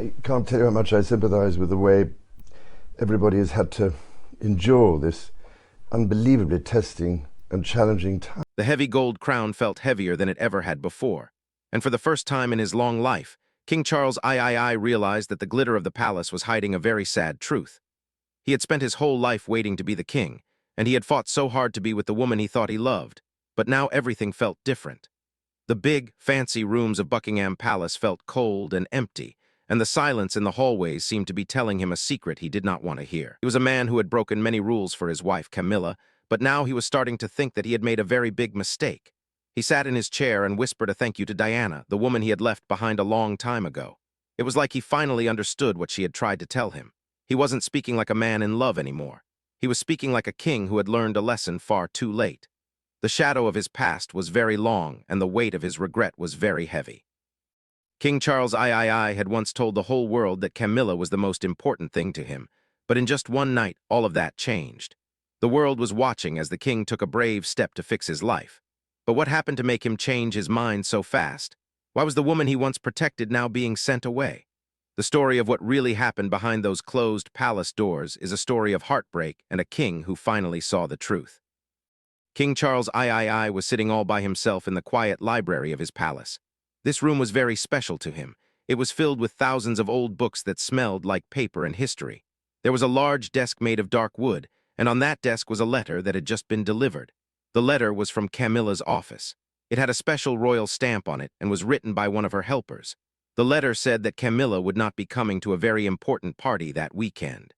I can't tell you how much I sympathise with the way everybody has had to endure this unbelievably testing and challenging time. The heavy gold crown felt heavier than it ever had before, and for the first time in his long life, King Charles III realized that the glitter of the palace was hiding a very sad truth. He had spent his whole life waiting to be the king, and he had fought so hard to be with the woman he thought he loved, but now everything felt different. The big, fancy rooms of Buckingham Palace felt cold and empty, and the silence in the hallways seemed to be telling him a secret he did not want to hear. He was a man who had broken many rules for his wife, Camilla, but now he was starting to think that he had made a very big mistake. He sat in his chair and whispered a thank you to Diana, the woman he had left behind a long time ago. It was like he finally understood what she had tried to tell him. He wasn't speaking like a man in love anymore. He was speaking like a king who had learned a lesson far too late. The shadow of his past was very long, and the weight of his regret was very heavy. King Charles III had once told the whole world that Camilla was the most important thing to him, but in just one night, all of that changed. The world was watching as the king took a brave step to fix his life. But what happened to make him change his mind so fast? Why was the woman he once protected now being sent away? The story of what really happened behind those closed palace doors is a story of heartbreak and a king who finally saw the truth. King Charles III was sitting all by himself in the quiet library of his palace. This room was very special to him. It was filled with thousands of old books that smelled like paper and history. There was a large desk made of dark wood, and on that desk was a letter that had just been delivered. The letter was from Camilla's office. It had a special royal stamp on it and was written by one of her helpers. The letter said that Camilla would not be coming to a very important party that weekend.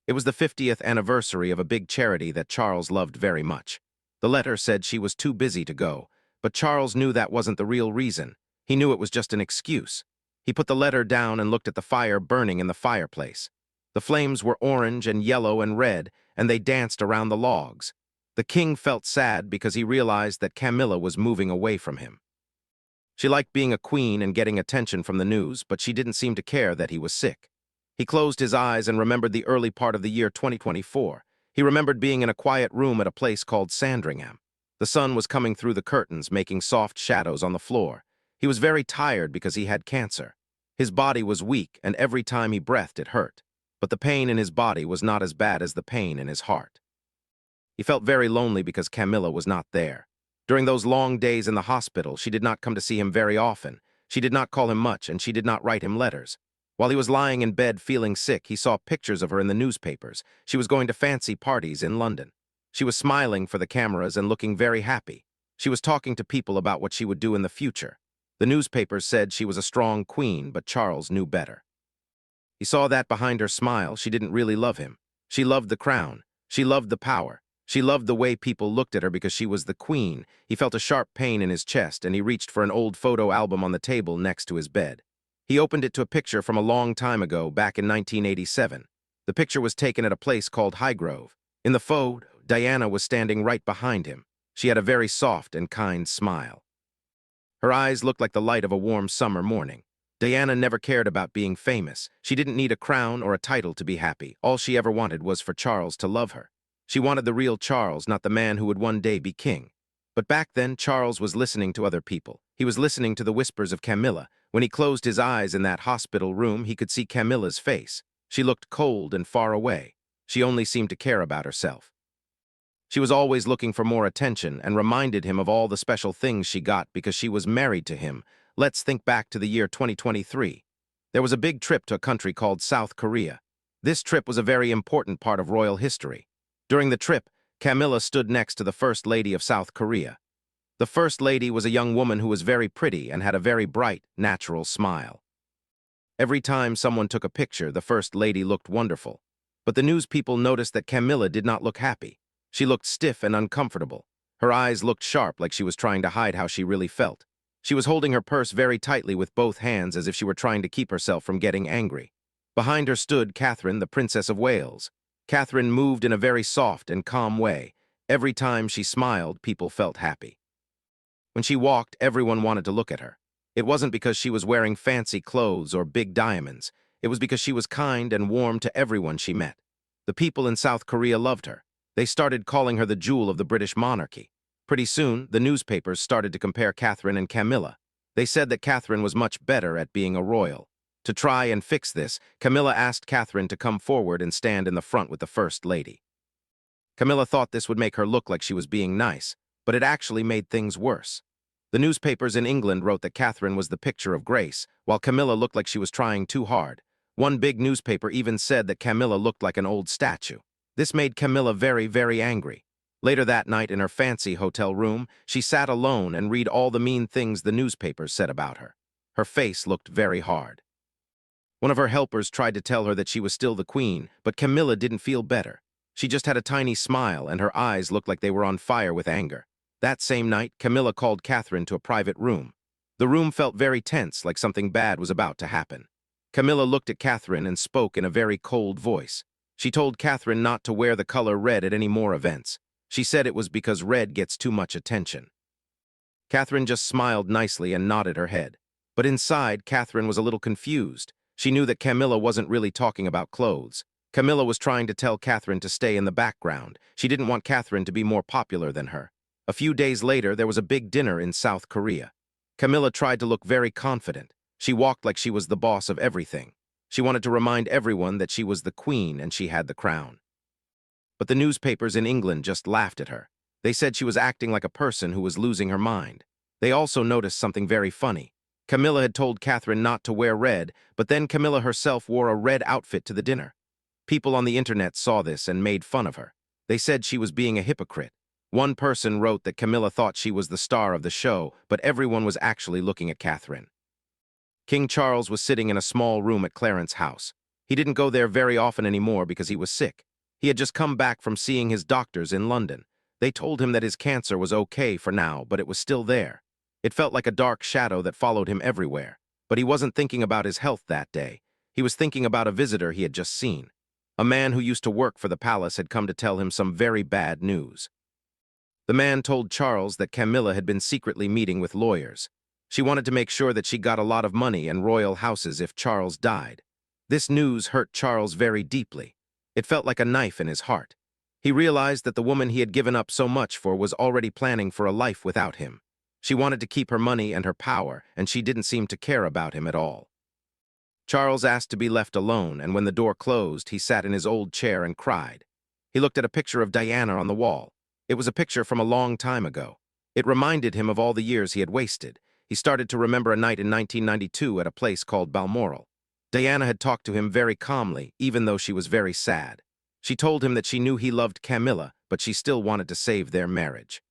It was the 50th anniversary of a big charity that Charles loved very much. The letter said she was too busy to go, but Charles knew that wasn't the real reason. He knew it was just an excuse. He put the letter down and looked at the fire burning in the fireplace. The flames were orange and yellow and red, and they danced around the logs. The king felt sad because he realized that Camilla was moving away from him. She liked being a queen and getting attention from the news, but she didn't seem to care that he was sick. He closed his eyes and remembered the early part of the year 2024. He remembered being in a quiet room at a place called Sandringham. The sun was coming through the curtains, making soft shadows on the floor. He was very tired because he had cancer. His body was weak, and every time he breathed it hurt. But the pain in his body was not as bad as the pain in his heart. He felt very lonely because Camilla was not there. During those long days in the hospital, she did not come to see him very often. She did not call him much, and she did not write him letters. While he was lying in bed feeling sick, he saw pictures of her in the newspapers. She was going to fancy parties in London. She was smiling for the cameras and looking very happy. She was talking to people about what she would do in the future. The newspapers said she was a strong queen, but Charles knew better. He saw that behind her smile, she didn't really love him. She loved the crown. She loved the power. She loved the way people looked at her because she was the queen. He felt a sharp pain in his chest, and he reached for an old photo album on the table next to his bed. He opened it to a picture from a long time ago, back in 1987. The picture was taken at a place called Highgrove. In the photo, Diana was standing right behind him. She had a very soft and kind smile. Her eyes looked like the light of a warm summer morning. Diana never cared about being famous. She didn't need a crown or a title to be happy. All she ever wanted was for Charles to love her. She wanted the real Charles, not the man who would one day be king. But back then, Charles was listening to other people. He was listening to the whispers of Camilla. When he closed his eyes in that hospital room, he could see Camilla's face. She looked cold and far away. She only seemed to care about herself. She was always looking for more attention and reminded him of all the special things she got because she was married to him. Let's think back to the year 2023. There was a big trip to a country called South Korea. This trip was a very important part of royal history. During the trip, Camilla stood next to the First Lady of South Korea. The First Lady was a young woman who was very pretty and had a very bright, natural smile. Every time someone took a picture, the First Lady looked wonderful. But the news people noticed that Camilla did not look happy. She looked stiff and uncomfortable. Her eyes looked sharp, like she was trying to hide how she really felt. She was holding her purse very tightly with both hands as if she were trying to keep herself from getting angry. Behind her stood Catherine, the Princess of Wales. Catherine moved in a very soft and calm way. Every time she smiled, people felt happy. When she walked, everyone wanted to look at her. It wasn't because she was wearing fancy clothes or big diamonds. It was because she was kind and warm to everyone she met. The people in South Korea loved her. They started calling her the jewel of the British Monarchy. Pretty soon, the newspapers started to compare Catherine and Camilla. They said that Catherine was much better at being a royal. To try and fix this, Camilla asked Catherine to come forward and stand in the front with the First Lady. Camilla thought this would make her look like she was being nice, but it actually made things worse. The newspapers in England wrote that Catherine was the picture of grace, while Camilla looked like she was trying too hard. One big newspaper even said that Camilla looked like an old statue. This made Camilla very, very angry. Later that night in her fancy hotel room, she sat alone and read all the mean things the newspapers said about her. Her face looked very hard. One of her helpers tried to tell her that she was still the queen, but Camilla didn't feel better. She just had a tiny smile, and her eyes looked like they were on fire with anger. That same night, Camilla called Catherine to a private room. The room felt very tense, like something bad was about to happen. Camilla looked at Catherine and spoke in a very cold voice. She told Catherine not to wear the color red at any more events. She said it was because red gets too much attention. Catherine just smiled nicely and nodded her head. But inside, Catherine was a little confused. She knew that Camilla wasn't really talking about clothes. Camilla was trying to tell Catherine to stay in the background. She didn't want Catherine to be more popular than her. A few days later, there was a big dinner in South Korea. Camilla tried to look very confident. She walked like she was the boss of everything. She wanted to remind everyone that she was the queen and she had the crown. But the newspapers in England just laughed at her. They said she was acting like a person who was losing her mind. They also noticed something very funny. Camilla had told Catherine not to wear red, but then Camilla herself wore a red outfit to the dinner. People on the internet saw this and made fun of her. They said she was being a hypocrite. One person wrote that Camilla thought she was the star of the show, but everyone was actually looking at Catherine. King Charles was sitting in a small room at Clarence's house. He didn't go there very often anymore because he was sick. He had just come back from seeing his doctors in London. They told him that his cancer was okay for now, but it was still there. It felt like a dark shadow that followed him everywhere. But he wasn't thinking about his health that day. He was thinking about a visitor he had just seen. A man who used to work for the palace had come to tell him some very bad news. The man told Charles that Camilla had been secretly meeting with lawyers. She wanted to make sure that she got a lot of money and royal houses if Charles died. This news hurt Charles very deeply. It felt like a knife in his heart. He realized that the woman he had given up so much for was already planning for a life without him. She wanted to keep her money and her power, and she didn't seem to care about him at all. Charles asked to be left alone, and when the door closed, he sat in his old chair and cried. He looked at a picture of Diana on the wall. It was a picture from a long time ago. It reminded him of all the years he had wasted. He started to remember a night in 1992 at a place called Balmoral. Diana had talked to him very calmly, even though she was very sad. She told him that she knew he loved Camilla, but she still wanted to save their marriage.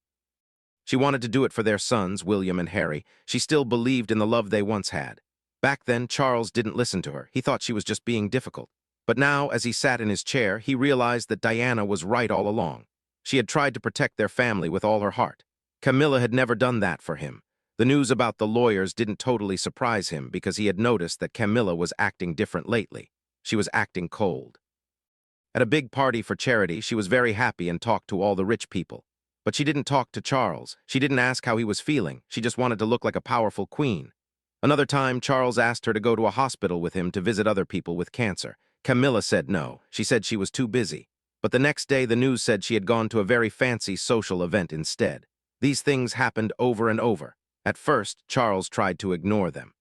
She wanted to do it for their sons, William and Harry. She still believed in the love they once had. Back then, Charles didn't listen to her. He thought she was just being difficult. But now, as he sat in his chair, he realized that Diana was right all along. She had tried to protect their family with all her heart. Camilla had never done that for him. The news about the lawyers didn't totally surprise him because he had noticed that Camilla was acting different lately. She was acting cold. At a big party for charity, she was very happy and talked to all the rich people. But she didn't talk to Charles. She didn't ask how he was feeling. She just wanted to look like a powerful queen. Another time, Charles asked her to go to a hospital with him to visit other people with cancer. Camilla said no. She said she was too busy. But the next day, the news said she had gone to a very fancy social event instead. These things happened over and over. At first, Charles tried to ignore them.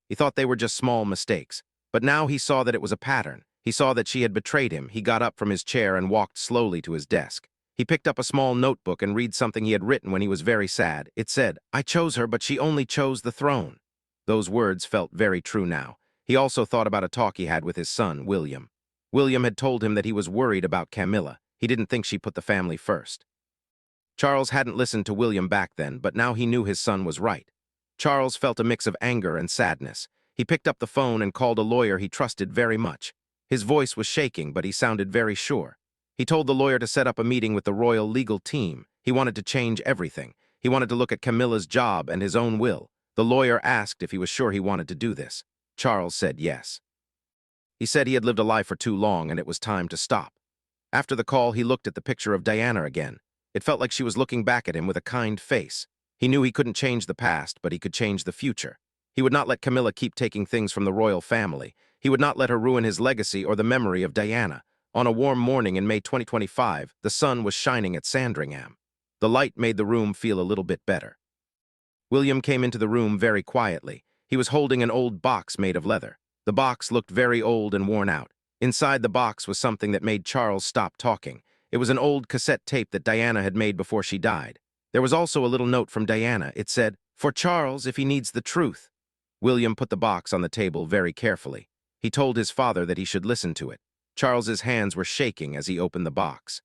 He thought they were just small mistakes. But now he saw that it was a pattern. He saw that she had betrayed him. He got up from his chair and walked slowly to his desk. He picked up a small notebook and read something he had written when he was very sad. It said, "I chose her, but she only chose the throne." Those words felt very true now. He also thought about a talk he had with his son, William. William had told him that he was worried about Camilla. He didn't think she put the family first. Charles hadn't listened to William back then, but now he knew his son was right. Charles felt a mix of anger and sadness. He picked up the phone and called a lawyer he trusted very much. His voice was shaking, but he sounded very sure. He told the lawyer to set up a meeting with the royal legal team. He wanted to change everything. He wanted to look at Camilla's job and his own will. The lawyer asked if he was sure he wanted to do this. Charles said yes. He said he had lived a life for too long and it was time to stop. After the call, he looked at the picture of Diana again. It felt like she was looking back at him with a kind face. He knew he couldn't change the past, but he could change the future. He would not let Camilla keep taking things from the royal family. He would not let her ruin his legacy or the memory of Diana. On a warm morning in May 2025, the sun was shining at Sandringham. The light made the room feel a little bit better. William came into the room very quietly. He was holding an old box made of leather. The box looked very old and worn out. Inside the box was something that made Charles stop talking. It was an old cassette tape that Diana had made before she died. There was also a little note from Diana. It said, "For Charles, if he needs the truth." William put the box on the table very carefully. He told his father that he should listen to it. Charles's hands were shaking as he opened the box.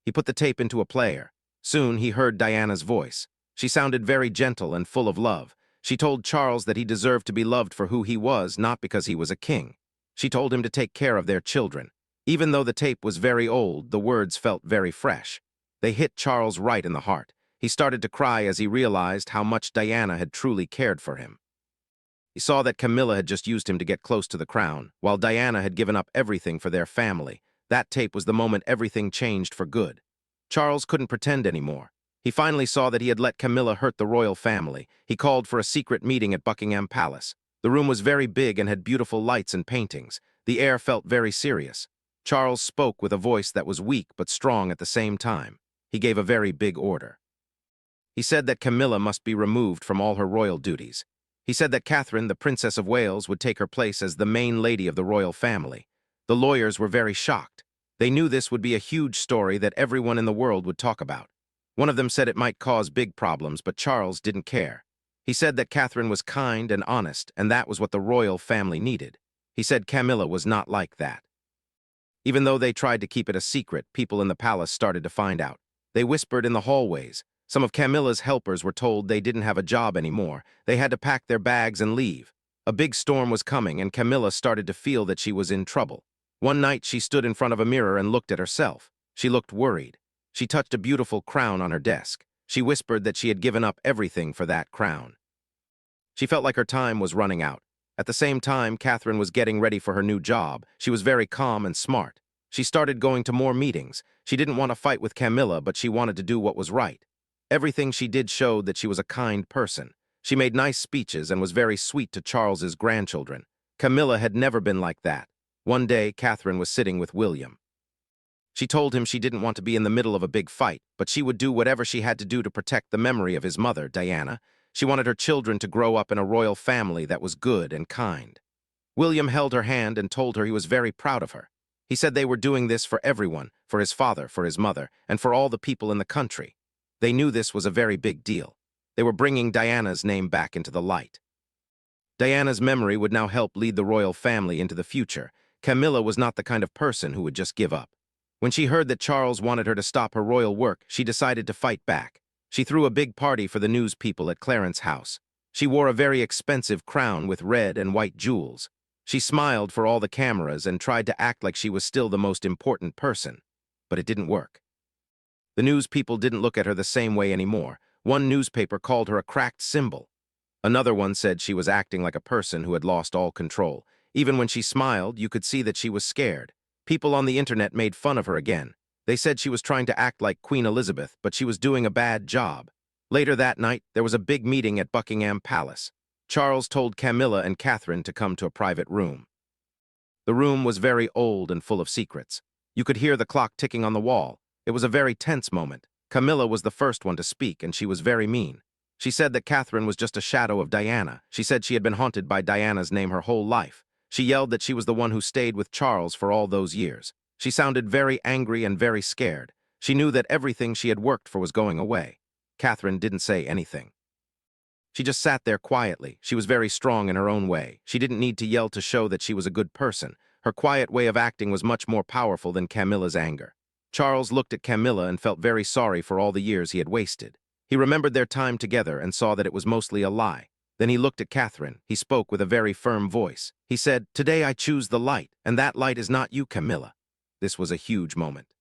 He put the tape into a player. Soon he heard Diana's voice. She sounded very gentle and full of love. She told Charles that he deserved to be loved for who he was, not because he was a king. She told him to take care of their children. Even though the tape was very old, the words felt very fresh. They hit Charles right in the heart. He started to cry as he realized how much Diana had truly cared for him. He saw that Camilla had just used him to get close to the crown, while Diana had given up everything for their family. That tape was the moment everything changed for good. Charles couldn't pretend anymore. He finally saw that he had let Camilla hurt the royal family. He called for a secret meeting at Buckingham Palace. The room was very big and had beautiful lights and paintings. The air felt very serious. Charles spoke with a voice that was weak but strong at the same time. He gave a very big order. He said that Camilla must be removed from all her royal duties. He said that Catherine, the Princess of Wales, would take her place as the main lady of the royal family. The lawyers were very shocked. They knew this would be a huge story that everyone in the world would talk about. One of them said it might cause big problems, but Charles didn't care. He said that Catherine was kind and honest, and that was what the royal family needed. He said Camilla was not like that. Even though they tried to keep it a secret, people in the palace started to find out. They whispered in the hallways. Some of Camilla's helpers were told they didn't have a job anymore. They had to pack their bags and leave. A big storm was coming, and Camilla started to feel that she was in trouble. One night, she stood in front of a mirror and looked at herself. She looked worried. She touched a beautiful crown on her desk. She whispered that she had given up everything for that crown. She felt like her time was running out. At the same time, Catherine was getting ready for her new job. She was very calm and smart. She started going to more meetings. She didn't want to fight with Camilla, but she wanted to do what was right. Everything she did showed that she was a kind person. She made nice speeches and was very sweet to Charles's grandchildren. Camilla had never been like that. One day, Catherine was sitting with William. She told him she didn't want to be in the middle of a big fight, but she would do whatever she had to do to protect the memory of his mother, Diana. She wanted her children to grow up in a royal family that was good and kind. William held her hand and told her he was very proud of her. He said they were doing this for everyone, for his father, for his mother, and for all the people in the country. They knew this was a very big deal. They were bringing Diana's name back into the light. Diana's memory would now help lead the royal family into the future. Camilla was not the kind of person who would just give up. When she heard that Charles wanted her to stop her royal work, she decided to fight back. She threw a big party for the news people at Clarence's house. She wore a very expensive crown with red and white jewels. She smiled for all the cameras and tried to act like she was still the most important person. But it didn't work. The news people didn't look at her the same way anymore. One newspaper called her a cracked symbol. Another one said she was acting like a person who had lost all control. Even when she smiled, you could see that she was scared. People on the internet made fun of her again. They said she was trying to act like Queen Elizabeth, but she was doing a bad job. Later that night, there was a big meeting at Buckingham Palace. Charles told Camilla and Catherine to come to a private room. The room was very old and full of secrets. You could hear the clock ticking on the wall. It was a very tense moment. Camilla was the first one to speak, and she was very mean. She said that Catherine was just a shadow of Diana. She said she had been haunted by Diana's name her whole life. She yelled that she was the one who stayed with Charles for all those years. She sounded very angry and very scared. She knew that everything she had worked for was going away. Catherine didn't say anything. She just sat there quietly. She was very strong in her own way. She didn't need to yell to show that she was a good person. Her quiet way of acting was much more powerful than Camilla's anger. Charles looked at Camilla and felt very sorry for all the years he had wasted. He remembered their time together and saw that it was mostly a lie. Then he looked at Catherine. He spoke with a very firm voice. He said, "Today I choose the light, and that light is not you, Camilla." This was a huge moment.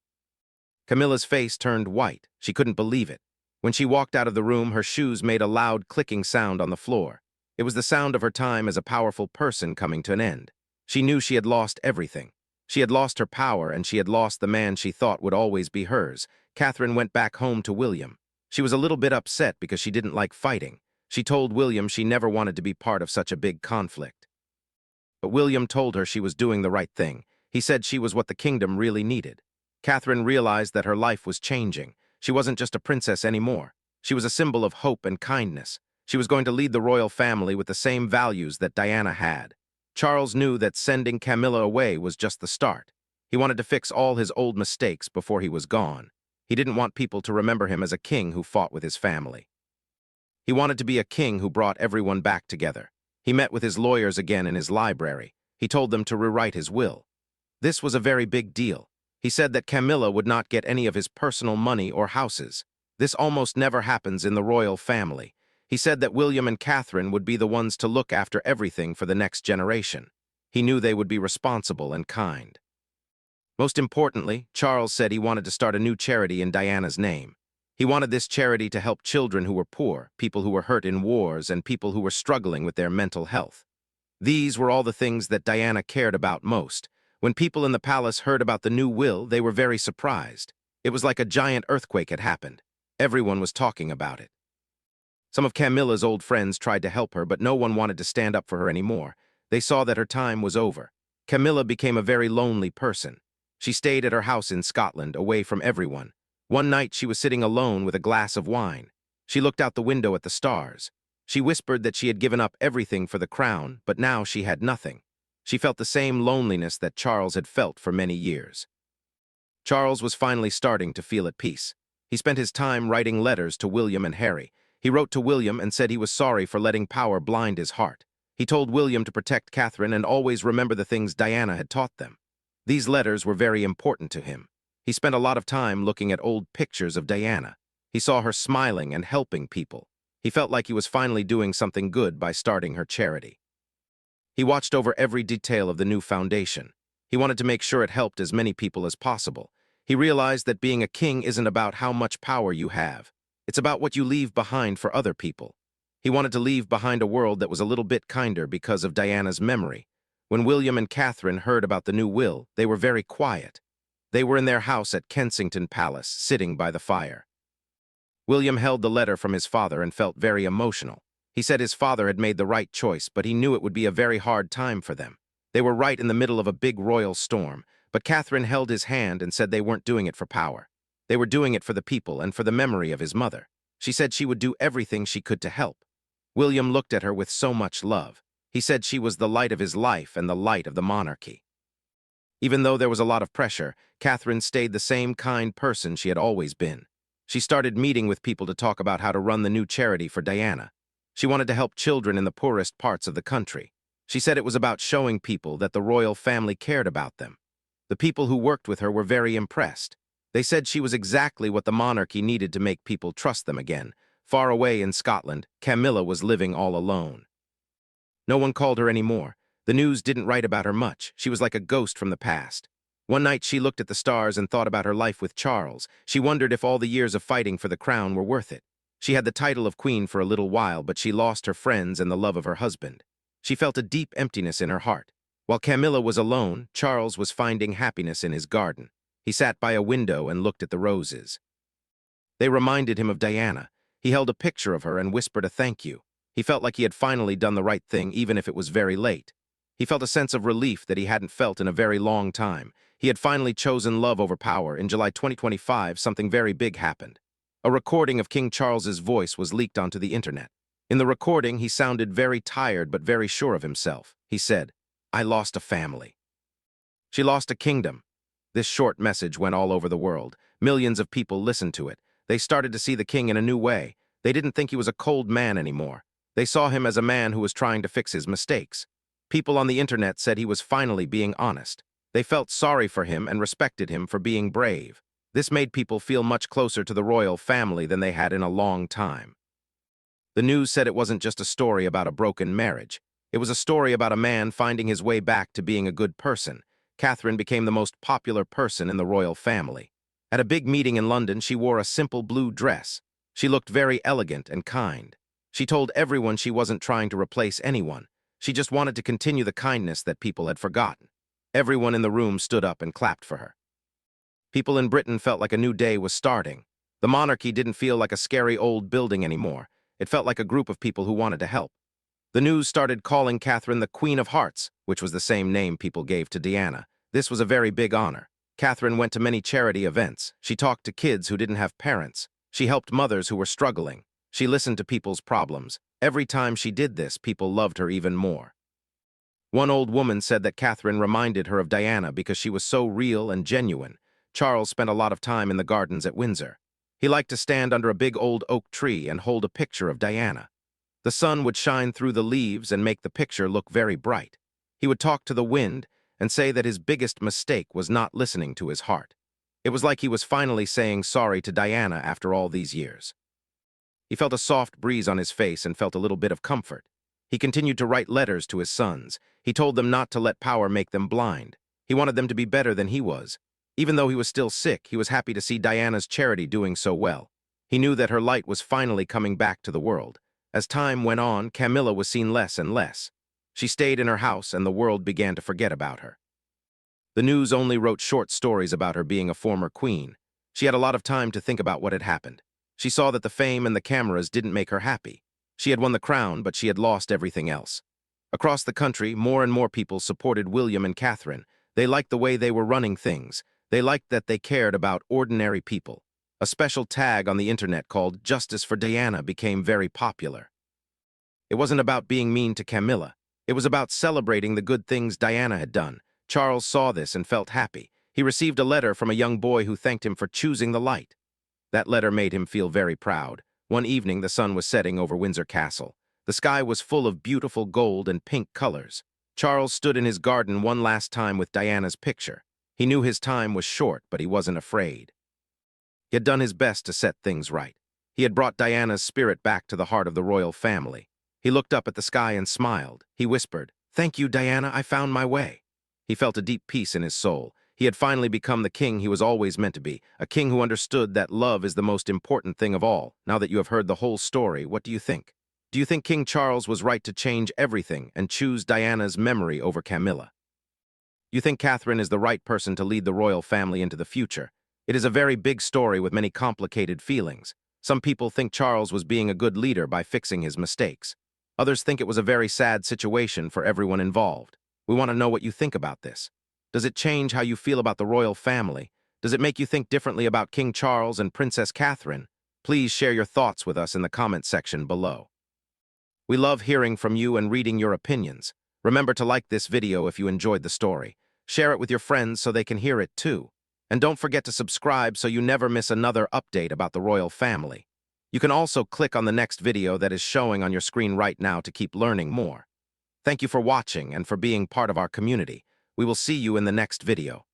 Camilla's face turned white. She couldn't believe it. When she walked out of the room, her shoes made a loud clicking sound on the floor. It was the sound of her time as a powerful person coming to an end. She knew she had lost everything. She had lost her power, and she had lost the man she thought would always be hers. Catherine went back home to William. She was a little bit upset because she didn't like fighting. She told William she never wanted to be part of such a big conflict. But William told her she was doing the right thing. He said she was what the kingdom really needed. Catherine realized that her life was changing. She wasn't just a princess anymore. She was a symbol of hope and kindness. She was going to lead the royal family with the same values that Diana had. Charles knew that sending Camilla away was just the start. He wanted to fix all his old mistakes before he was gone. He didn't want people to remember him as a king who fought with his family. He wanted to be a king who brought everyone back together. He met with his lawyers again in his library. He told them to rewrite his will. This was a very big deal. He said that Camilla would not get any of his personal money or houses. This almost never happens in the royal family. He said that William and Catherine would be the ones to look after everything for the next generation. He knew they would be responsible and kind. Most importantly, Charles said he wanted to start a new charity in Diana's name. He wanted this charity to help children who were poor, people who were hurt in wars, and people who were struggling with their mental health. These were all the things that Diana cared about most. When people in the palace heard about the new will, they were very surprised. It was like a giant earthquake had happened. Everyone was talking about it. Some of Camilla's old friends tried to help her, but no one wanted to stand up for her anymore. They saw that her time was over. Camilla became a very lonely person. She stayed at her house in Scotland, away from everyone. One night she was sitting alone with a glass of wine. She looked out the window at the stars. She whispered that she had given up everything for the crown, but now she had nothing. She felt the same loneliness that Charles had felt for many years. Charles was finally starting to feel at peace. He spent his time writing letters to William and Harry. He wrote to William and said he was sorry for letting power blind his heart. He told William to protect Catherine and always remember the things Diana had taught them. These letters were very important to him. He spent a lot of time looking at old pictures of Diana. He saw her smiling and helping people. He felt like he was finally doing something good by starting her charity. He watched over every detail of the new foundation. He wanted to make sure it helped as many people as possible. He realized that being a king isn't about how much power you have. It's about what you leave behind for other people. He wanted to leave behind a world that was a little bit kinder because of Diana's memory. When William and Catherine heard about the new will, they were very quiet. They were in their house at Kensington Palace, sitting by the fire. William held the letter from his father and felt very emotional. He said his father had made the right choice, but he knew it would be a very hard time for them. They were right in the middle of a big royal storm, but Catherine held his hand and said they weren't doing it for power. They were doing it for the people and for the memory of his mother. She said she would do everything she could to help. William looked at her with so much love. He said she was the light of his life and the light of the monarchy. Even though there was a lot of pressure, Catherine stayed the same kind person she had always been. She started meeting with people to talk about how to run the new charity for Diana. She wanted to help children in the poorest parts of the country. She said it was about showing people that the royal family cared about them. The people who worked with her were very impressed. They said she was exactly what the monarchy needed to make people trust them again. Far away in Scotland, Camilla was living all alone. No one called her anymore. The news didn't write about her much. She was like a ghost from the past. One night she looked at the stars and thought about her life with Charles. She wondered if all the years of fighting for the crown were worth it. She had the title of queen for a little while, but she lost her friends and the love of her husband. She felt a deep emptiness in her heart. While Camilla was alone, Charles was finding happiness in his garden. He sat by a window and looked at the roses. They reminded him of Diana. He held a picture of her and whispered a thank you. He felt like he had finally done the right thing, even if it was very late. He felt a sense of relief that he hadn't felt in a very long time. He had finally chosen love over power. In July 2025, something very big happened. A recording of King Charles's voice was leaked onto the internet. In the recording, he sounded very tired but very sure of himself. He said, "I lost a family. She lost a kingdom." This short message went all over the world. Millions of people listened to it. They started to see the king in a new way. They didn't think he was a cold man anymore. They saw him as a man who was trying to fix his mistakes. People on the internet said he was finally being honest. They felt sorry for him and respected him for being brave. This made people feel much closer to the royal family than they had in a long time. The news said it wasn't just a story about a broken marriage. It was a story about a man finding his way back to being a good person. Catherine became the most popular person in the royal family. At a big meeting in London, she wore a simple blue dress. She looked very elegant and kind. She told everyone she wasn't trying to replace anyone. She just wanted to continue the kindness that people had forgotten. Everyone in the room stood up and clapped for her. People in Britain felt like a new day was starting. The monarchy didn't feel like a scary old building anymore. It felt like a group of people who wanted to help. The news started calling Catherine the Queen of Hearts, which was the same name people gave to Diana. This was a very big honor. Catherine went to many charity events. She talked to kids who didn't have parents. She helped mothers who were struggling. She listened to people's problems. Every time she did this, people loved her even more. One old woman said that Catherine reminded her of Diana because she was so real and genuine. Charles spent a lot of time in the gardens at Windsor. He liked to stand under a big old oak tree and hold a picture of Diana. The sun would shine through the leaves and make the picture look very bright. He would talk to the wind and say that his biggest mistake was not listening to his heart. It was like he was finally saying sorry to Diana after all these years. He felt a soft breeze on his face and felt a little bit of comfort. He continued to write letters to his sons. He told them not to let power make them blind. He wanted them to be better than he was. Even though he was still sick, he was happy to see Diana's charity doing so well. He knew that her light was finally coming back to the world. As time went on, Camilla was seen less and less. She stayed in her house and the world began to forget about her. The news only wrote short stories about her being a former queen. She had a lot of time to think about what had happened. She saw that the fame and the cameras didn't make her happy. She had won the crown, but she had lost everything else. Across the country, more and more people supported William and Catherine. They liked the way they were running things. They liked that they cared about ordinary people. A special tag on the internet called "Justice for Diana" became very popular. It wasn't about being mean to Camilla. It was about celebrating the good things Diana had done. Charles saw this and felt happy. He received a letter from a young boy who thanked him for choosing the light. That letter made him feel very proud. One evening, the sun was setting over Windsor Castle. The sky was full of beautiful gold and pink colors. Charles stood in his garden one last time with Diana's picture. He knew his time was short, but he wasn't afraid. He had done his best to set things right. He had brought Diana's spirit back to the heart of the royal family. He looked up at the sky and smiled. He whispered, "Thank you, Diana, I found my way." He felt a deep peace in his soul. He had finally become the king he was always meant to be, a king who understood that love is the most important thing of all. Now that you have heard the whole story, what do you think? Do you think King Charles was right to change everything and choose Diana's memory over Camilla? You think Catherine is the right person to lead the royal family into the future? It is a very big story with many complicated feelings. Some people think Charles was being a good leader by fixing his mistakes. Others think it was a very sad situation for everyone involved. We want to know what you think about this. Does it change how you feel about the royal family? Does it make you think differently about King Charles and Princess Catherine? Please share your thoughts with us in the comment section below. We love hearing from you and reading your opinions. Remember to like this video if you enjoyed the story. Share it with your friends so they can hear it too. And don't forget to subscribe so you never miss another update about the royal family. You can also click on the next video that is showing on your screen right now to keep learning more. Thank you for watching and for being part of our community. We will see you in the next video.